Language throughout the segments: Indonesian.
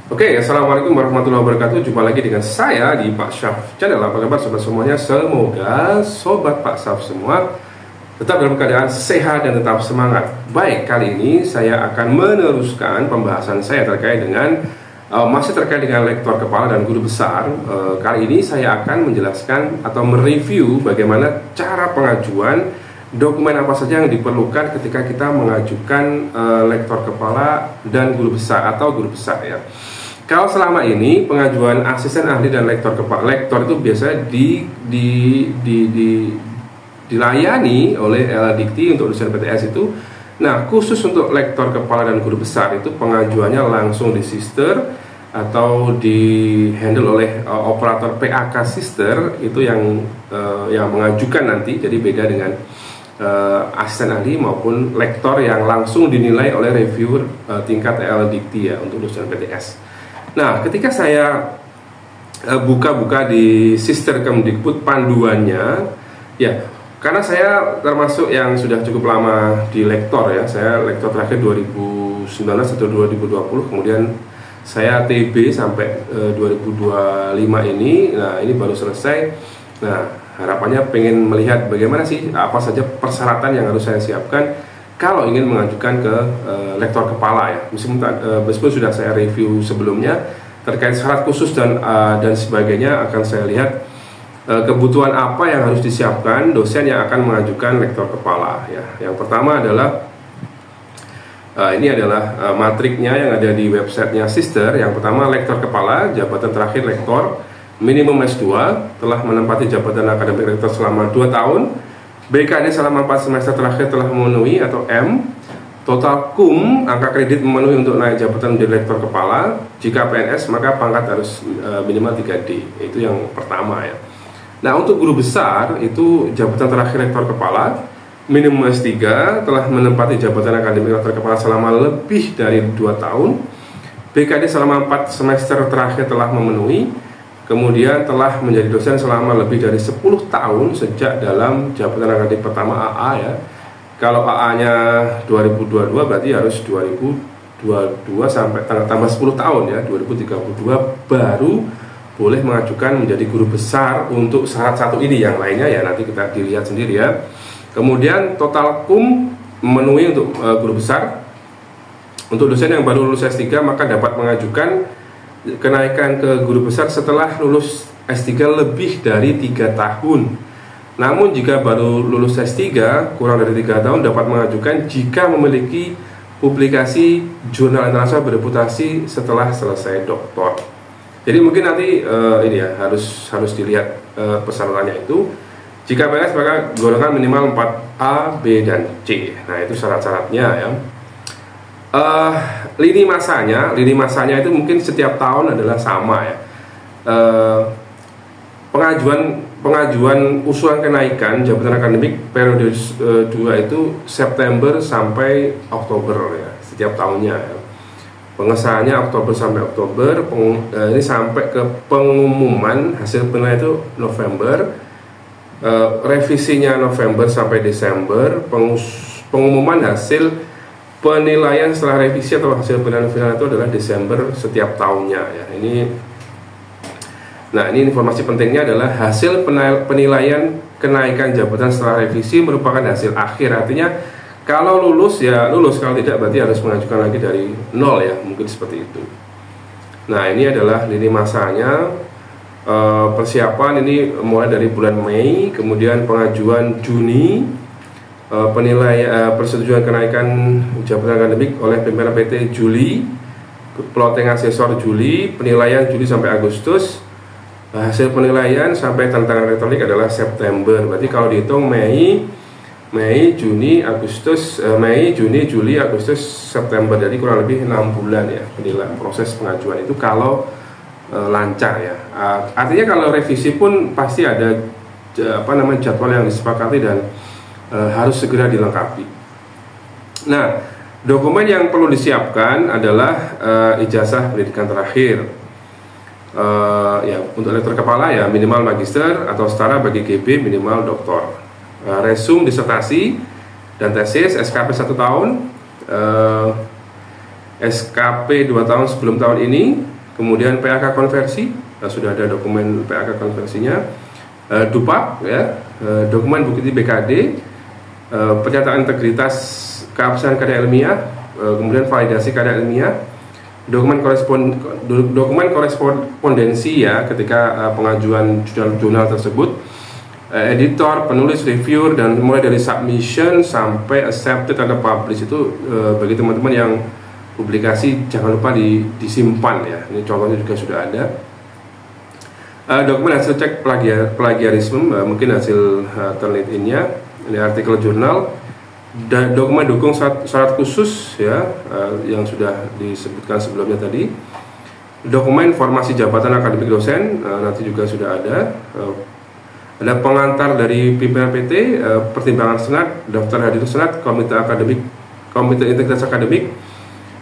Oke, assalamualaikum warahmatullahi wabarakatuh. Jumpa lagi dengan saya di Pak Syaf Channel. Apa kabar sobat semuanya? Semoga sobat Pak Syaf semua tetap dalam keadaan sehat dan tetap semangat. Baik, kali ini saya akan meneruskan pembahasan saya terkait dengan masih terkait dengan lektor kepala dan guru besar. Kali ini saya akan menjelaskan atau mereview bagaimana cara pengajuan dokumen apa saja yang diperlukan ketika kita mengajukan lektor kepala dan guru besar atau guru besar ya. Kalau selama ini pengajuan asisten ahli dan lektor kepala, lektor itu biasanya dilayani oleh LLDikti untuk dosen PTS itu. Nah, khusus untuk lektor kepala dan guru besar itu pengajuannya langsung di sister atau di handle oleh operator PAK sister itu yang mengajukan nanti. Jadi beda dengan asisten ahli maupun lektor yang langsung dinilai oleh reviewer tingkat LLDikti ya untuk dosen PTS. Nah, ketika saya buka-buka di Sister Kemdikbud panduannya, ya, karena saya termasuk yang sudah cukup lama di lektor ya, saya lektor terakhir 2019 atau 2020, kemudian saya TB sampai 2025 ini, nah ini baru selesai. Nah, harapannya pengen melihat bagaimana sih, apa saja persyaratan yang harus saya siapkan kalau ingin mengajukan ke lektor kepala ya, meskipun sudah saya review sebelumnya terkait syarat khusus dan sebagainya, akan saya lihat kebutuhan apa yang harus disiapkan dosen yang akan mengajukan lektor kepala ya. Yang pertama adalah ini adalah matriknya yang ada di websitenya Sister. Yang pertama, lektor kepala, jabatan terakhir lektor, minimum S2, telah menempati jabatan akademik rektor selama 2 tahun. BKD selama 4 semester terakhir telah memenuhi atau M. Total KUM, angka kredit memenuhi untuk naik jabatan menjadi lektor kepala. Jika PNS maka pangkat harus minimal 3D. Itu yang pertama ya. Nah, untuk guru besar itu jabatan terakhir rektor kepala, minimum S3, telah menempati jabatan akademik rektor kepala selama lebih dari 2 tahun. BKD selama 4 semester terakhir telah memenuhi. Kemudian telah menjadi dosen selama lebih dari 10 tahun sejak dalam jabatan akademik pertama AA ya. Kalau AA-nya 2022 berarti harus 2022 sampai tambah 10 tahun ya, 2032 baru boleh mengajukan menjadi guru besar untuk syarat satu ini. Yang lainnya ya nanti kita dilihat sendiri ya. Kemudian total KUM memenuhi untuk guru besar. Untuk dosen yang baru lulus S3 maka dapat mengajukan kenaikan ke guru besar setelah lulus S3 lebih dari 3 tahun. Namun jika baru lulus S3 kurang dari 3 tahun dapat mengajukan jika memiliki publikasi jurnal internasional bereputasi setelah selesai doktor. Jadi mungkin nanti ini ya harus dilihat persyaratannya itu. Jika PNS maka golongan minimal 4A, B dan C. Nah, itu syarat-syaratnya ya. Lini masanya itu mungkin setiap tahun adalah sama ya. Pengajuan usulan kenaikan jabatan akademik periode 2 itu September sampai Oktober ya, setiap tahunnya ya. Pengesahannya Oktober sampai Oktober, ini sampai ke pengumuman hasil penilaian itu November, revisinya November sampai Desember, pengumuman hasil penilaian setelah revisi atau hasil penilaian final itu adalah Desember setiap tahunnya ya. Ini informasi pentingnya adalah hasil penilaian kenaikan jabatan setelah revisi merupakan hasil akhir. Artinya kalau lulus ya lulus, kalau tidak berarti harus mengajukan lagi dari nol ya, mungkin seperti itu. Nah, ini adalah lini masanya. Persiapan ini mulai dari bulan Mei, kemudian pengajuan Juni, penilaian persetujuan kenaikan jabatan akademik oleh pimpinan PT Juli, plotting asesor Juli, penilaian Juli sampai Agustus, hasil penilaian sampai tanda tangan elektronik adalah September. Berarti kalau dihitung Mei, Juni, Agustus, Mei, Juni, Juli, Agustus, September, jadi kurang lebih 6 bulan ya penilaian proses pengajuan itu kalau lancar ya. Artinya kalau revisi pun pasti ada jadwal yang disepakati dan harus segera dilengkapi. Nah, dokumen yang perlu disiapkan adalah ijazah pendidikan terakhir. Ya, untuk lektor kepala ya minimal magister atau setara, bagi GB minimal doktor. Resum disertasi dan tesis, SKP 1 tahun, SKP 2 tahun sebelum tahun ini, kemudian PAK konversi, sudah ada dokumen PAK konversinya, DUPAK ya, dokumen bukti BKD, pernyataan integritas keabsahan karya ilmiah, kemudian validasi karya ilmiah, dokumen korespondensi ya ketika pengajuan jurnal tersebut, editor, penulis, reviewer, dan mulai dari submission sampai accepted atau publish itu bagi teman-teman yang publikasi jangan lupa disimpan ya. Ini contohnya juga sudah ada. Dokumen hasil cek plagiarisme, mungkin hasil Turnitin-nya, ini artikel jurnal, dan dokumen dukung syarat khusus ya, yang sudah disebutkan sebelumnya tadi. Dokumen formasi jabatan akademik dosen, nanti juga sudah ada. Ada pengantar dari pimpinan PT, pertimbangan senat, daftar hadir senat, komite akademik, komite integritas akademik,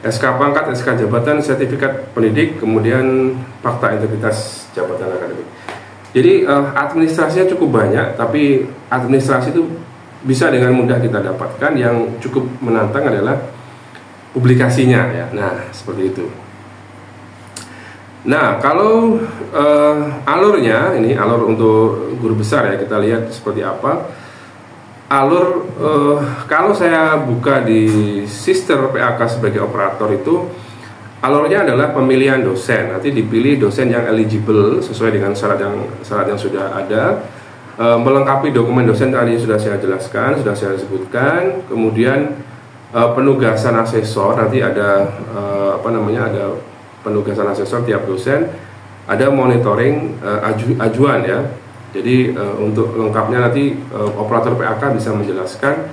SK pangkat, SK jabatan, sertifikat pendidik, kemudian fakta integritas jabatan akademik. Jadi administrasinya cukup banyak, tapi administrasi itu bisa dengan mudah kita dapatkan. Yang cukup menantang adalah publikasinya ya. Nah, seperti itu. Nah, kalau alurnya, ini alur untuk guru besar ya, kita lihat seperti apa. Alur kalau saya buka di Sister PAK sebagai operator itu, alurnya adalah pemilihan dosen. Nanti dipilih dosen yang eligible sesuai dengan syarat yang sudah ada, melengkapi dokumen dosen tadi sudah saya jelaskan, sudah saya sebutkan. Kemudian penugasan asesor, nanti ada ada penugasan asesor tiap dosen, ada monitoring ajuan ya. Jadi untuk lengkapnya nanti operator PAK bisa menjelaskan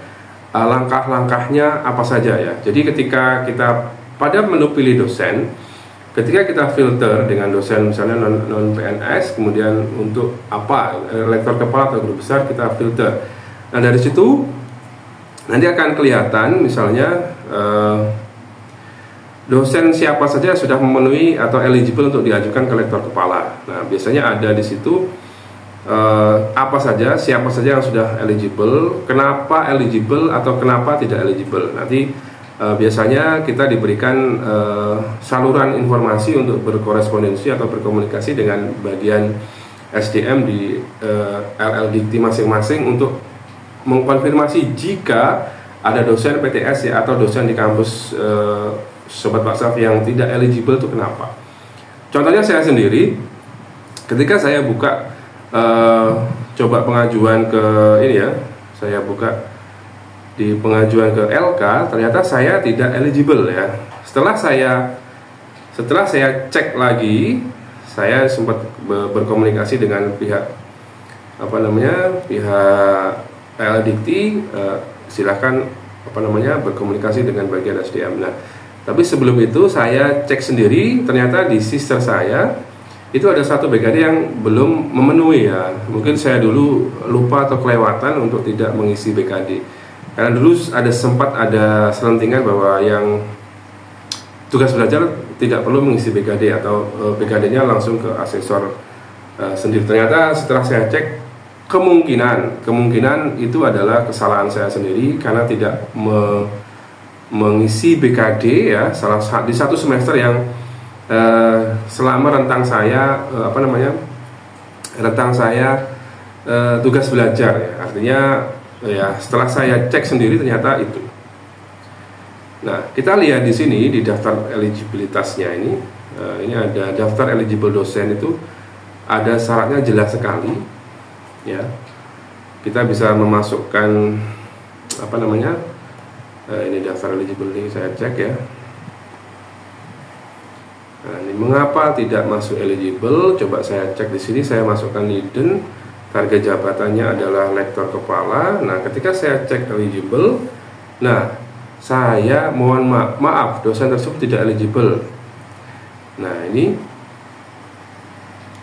langkah-langkahnya apa saja ya. Jadi ketika kita pada menu pilih dosen, ketika kita filter dengan dosen misalnya non PNS, kemudian untuk apa lektor kepala atau guru besar kita filter. Nah dari situ nanti akan kelihatan misalnya dosen siapa saja sudah memenuhi atau eligible untuk diajukan ke lektor kepala. Nah biasanya ada di situ apa saja, siapa saja yang sudah eligible, kenapa eligible atau kenapa tidak eligible. Nanti biasanya kita diberikan saluran informasi untuk berkorespondensi atau berkomunikasi dengan bagian SDM di LL Dikti masing-masing untuk mengkonfirmasi jika ada dosen PTS ya atau dosen di kampus Sobat Pak Saf yang tidak eligible itu kenapa. Contohnya saya sendiri, ketika saya buka coba pengajuan ke ini ya, saya buka di pengajuan ke LK, ternyata saya tidak eligible ya. Setelah saya cek lagi, saya sempat berkomunikasi dengan pihak pihak LDikti, silahkan berkomunikasi dengan bagian SDM. Nah, tapi sebelum itu saya cek sendiri, ternyata di sister saya itu ada satu BKD yang belum memenuhi ya. Mungkin saya dulu lupa atau kelewatan untuk tidak mengisi BKD. Karena dulu sempat ada selentingan bahwa yang tugas belajar tidak perlu mengisi BKD atau BKD-nya langsung ke asesor sendiri. Ternyata setelah saya cek, kemungkinan itu adalah kesalahan saya sendiri karena tidak mengisi BKD ya, di satu semester yang selama rentang saya tugas belajar ya. Artinya ya setelah saya cek sendiri ternyata itu. Nah, kita lihat di sini di daftar eligibilitasnya ini ada daftar eligible dosen, itu ada syaratnya jelas sekali ya. Kita bisa memasukkan ini daftar eligible ini saya cek ya. Nah, ini mengapa tidak masuk eligible? Coba saya cek di sini, saya masukkan hidden, target jabatannya adalah lektor kepala. Nah, ketika saya cek eligible, nah saya mohon maaf dosen tersebut tidak eligible. Nah, ini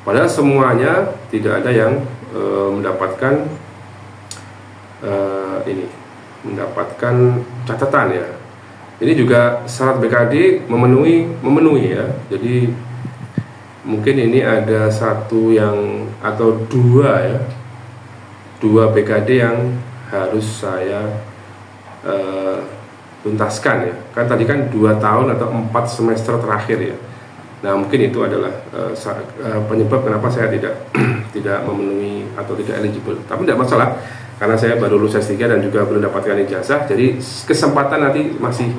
padahal semuanya tidak ada yang mendapatkan catatan ya. Ini juga syarat BKD memenuhi ya. Jadi mungkin ini ada satu yang atau dua BKD yang harus saya tuntaskan ya. Kan tadi kan 2 tahun atau 4 semester terakhir ya. Nah, mungkin itu adalah penyebab kenapa saya tidak tidak memenuhi atau tidak eligible. Tapi tidak masalah, karena saya baru lulus S3 dan juga belum dapatkan ijazah, jadi kesempatan nanti masih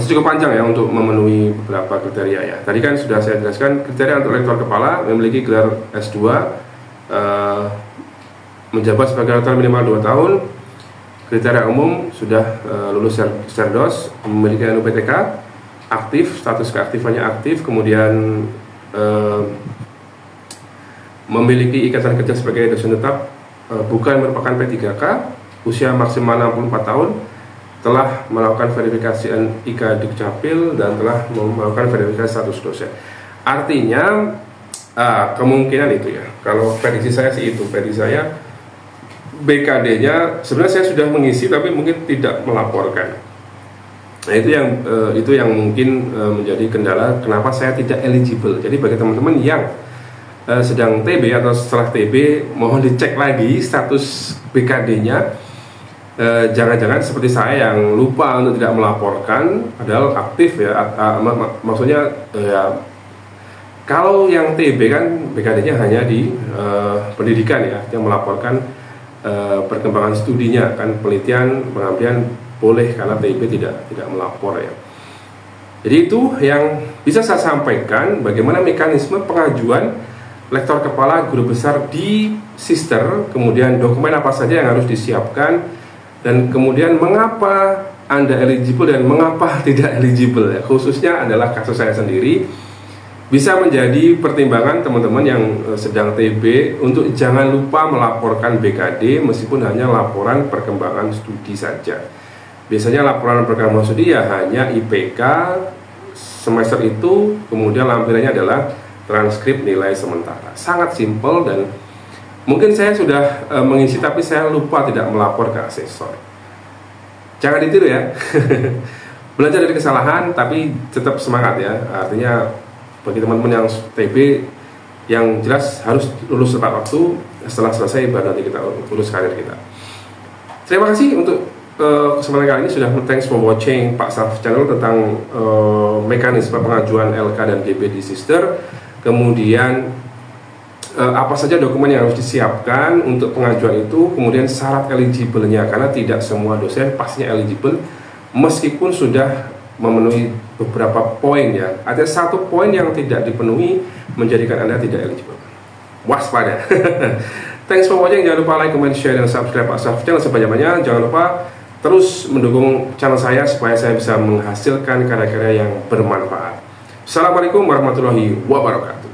cukup panjang ya untuk memenuhi beberapa kriteria ya. Tadi kan sudah saya jelaskan kriteria untuk lektor kepala memiliki gelar S2, menjabat sebagai lektor minimal 2 tahun. Kriteria umum sudah lulus Serdos, memiliki NUPTK, aktif, status keaktifannya aktif, kemudian memiliki ikatan kerja sebagai dosen tetap, bukan merupakan P3K, usia maksimal 64 tahun, telah melakukan verifikasi NIK Dukcapil dan telah melakukan verifikasi status dosen. Artinya kemungkinan itu ya. Kalau prediksi saya sih itu, prediksi saya BKD-nya sebenarnya saya sudah mengisi tapi mungkin tidak melaporkan. Nah, itu yang mungkin menjadi kendala kenapa saya tidak eligible. Jadi bagi teman-teman yang sedang TB atau setelah TB, mohon dicek lagi status BKD-nya. Jangan-jangan seperti saya yang lupa untuk tidak melaporkan, padahal aktif ya. Maksudnya ya, kalau yang TB kan BKD-nya hanya di pendidikan ya, yang melaporkan perkembangan studinya, kan penelitian, pengambilan boleh, karena TIB tidak melapor ya. Jadi itu yang bisa saya sampaikan, bagaimana mekanisme pengajuan lektor kepala guru besar di Sister, kemudian dokumen apa saja yang harus disiapkan, dan kemudian mengapa Anda eligible dan mengapa tidak eligible ya. Khususnya adalah kasus saya sendiri, bisa menjadi pertimbangan teman-teman yang sedang TB untuk jangan lupa melaporkan BKD meskipun hanya laporan perkembangan studi saja. Biasanya laporan perkembangan studi ya hanya IPK semester itu, kemudian lampirannya adalah transkrip nilai sementara. Sangat simpel, dan mungkin saya sudah mengisi tapi saya lupa tidak melapor ke asesor. Jangan ditiru ya. Belajar dari kesalahan tapi tetap semangat ya. Artinya bagi teman-teman yang TB, yang jelas harus lulus tepat waktu. Setelah selesai baru nanti kita urus karir kita. Terima kasih untuk kesempatan kali ini. Sudah thanks for watching Pak Sarf Channel tentang mekanisme pengajuan LK dan GB di Sister. Kemudian apa saja dokumen yang harus disiapkan untuk pengajuan itu, kemudian syarat eligible-nya, karena tidak semua dosen pastinya eligible meskipun sudah memenuhi beberapa poin ya. Ada satu poin yang tidak dipenuhi menjadikan Anda tidak eligible. Waspada. Thanks for watching. Jangan lupa like, comment, share, dan subscribe Pak Sarf Channel sebanyak-banyaknya. Jangan lupa terus mendukung channel saya supaya saya bisa menghasilkan karya-karya yang bermanfaat. Assalamualaikum warahmatullahi wabarakatuh.